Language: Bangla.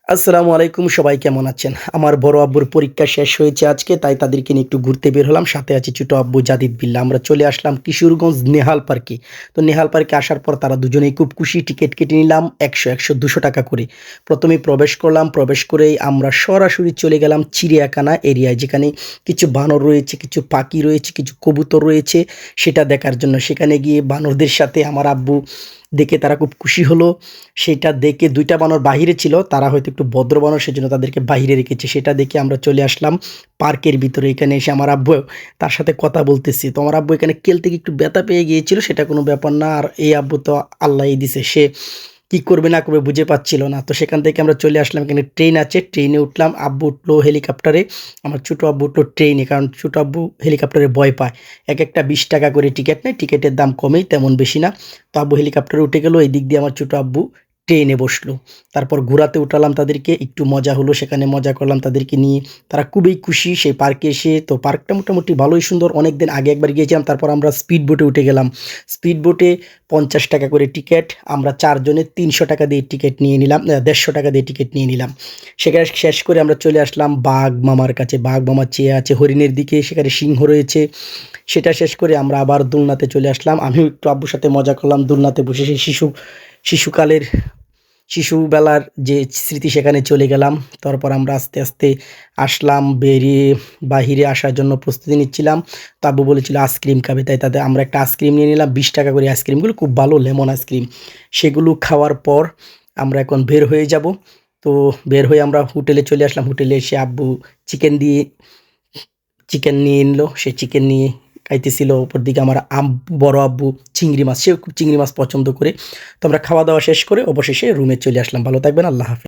আসসালামু আলাইকুম, সবাই কেমন আছেন? আমার বড় আব্বুর পরীক্ষা শেষ হয়েছে আজকে, তাই তাদেরকে নিয়ে একটু ঘুরতে বের হলাম। সাথে আছে ছোট আব্বু জাদিদ বিল্লাহ। আমরা চলে আসলাম কিশোরগঞ্জ নেহাল পার্কে। তো নেহাল পার্কে আসার পর তারা দুজনেই খুব খুশি। টিকিট কেটে নিলাম ১০০, ২০০ টাকা করে। প্রথমেই প্রবেশ করলাম। প্রবেশ করেই আমরা সরাসরি চলে গেলাম চিড়িয়াখানা এরিয়ায়, যেখানে কিছু বানর রয়েছে, কিছু পাখি রয়েছে, কিছু কবুতর রয়েছে, সেটা দেখার জন্য। সেখানে গিয়ে বানরদের সাথে আমার আব্বু দেখে তারা খুব খুশি হলো। সেটা দেখে ২ টা বানর বাহিরে ছিল। তারা হয়তো একটু ভদ্র বানর, সেজন্য তাদেরকে বাহিরে রেখেছে। সেটা দেখে আমরা চলে আসলাম পার্কের ভিতরে। এখানে এসে আমার আব্বু তার সাথে কথা বলতেছি। তো আমার আব্বু এখানে খেলতে গিয়ে একটু ব্যথা পেয়ে গিয়েছিল, সেটা কোনো ব্যাপার না। আর এই আব্বু তো আল্লাহই দিছে। সে কি করবে না করবে বুঝে পাচ্ছিল না। তো সেখান থেকে আমরা চলে আসলাম, এখানে ট্রেন আছে, ট্রেনে উঠলাম। আব্বু উঠলো হেলিকপ্টারে, আমার ছোট আব্বু উঠলো ট্রেনে। কারণ ছোট আব্বু হেলিকপ্টারে ভয় পায়। একেকটা ২০ টাকা করে টিকেট নেয়। টিকেটের দাম কমেই, তেমন বেশি না। তো আব্বু হেলিকপ্টারে উঠে গেল। এদিক দিয়ে আমার ছোট আব্বু ট্রেনে বসলো। তারপর ঘোরাতে উঠালাম তাদেরকে। একটু মজা হলো, সেখানে মজা করলাম তাদেরকে নিয়ে। তারা খুবই খুশি সেই পার্কে এসে। তো পার্কটা মোটামুটি ভালোই সুন্দর। অনেকদিন আগে একবার গিয়েছিলাম। তারপর আমরা স্পিড বোটে উঠে গেলাম। স্পিড বোটে ৫০ টাকা করে টিকেট। আমরা ৪ জনে ৩০০ টাকা দিয়ে টিকেট নিয়ে নিলাম, ১৫০ টাকা দিয়ে টিকেট নিয়ে নিলাম। সেখানে শেষ করে আমরা চলে আসলাম বাঘ মামার কাছে। বাঘ মামা চেয়ে আছে হরিণের দিকে, সেখানে সিংহ রয়েছে। সেটা শেষ করে আমরা আবার দোলনাতে চলে আসলাম। আমিও একটু আব্বুর সাথে মজা করলাম দোলনাতে বসে। সেই শিশুকালের শিশুবেলার যে স্মৃতি, সেখানে চলে গেলাম। তারপর আমরা আস্তে আস্তে আসলাম, বেরিয়ে বাহিরে আসার জন্য প্রস্তুতি নিচ্ছিলাম। তো আব্বু বলেছিল আইসক্রিম খাবে, তাই তাদের আমরা একটা আইসক্রিম নিয়ে নিলাম। ২০ টাকা করে আইসক্রিমগুলো খুব ভালো, লেমন আইসক্রিম। সেগুলো খাওয়ার পর আমরা এখন বের হয়ে যাব। তো বের হয়ে আমরা হোটেলে চলে আসলাম। হোটেলে এসে আব্বু চিকেন দিয়ে চিকেন নিয়ে নিলো। সে চিকেন নিয়ে খাইতেছিল। অপরদিকে আমার বড় আব্বু চিংড়ি মাছ, সেও খুব চিংড়ি মাছ পছন্দ করে। তো আমরা খাওয়া দাওয়া শেষ করে অবশেষে রুমে চলে আসলাম। ভালো থাকবেন, আল্লাহ হাফেজ।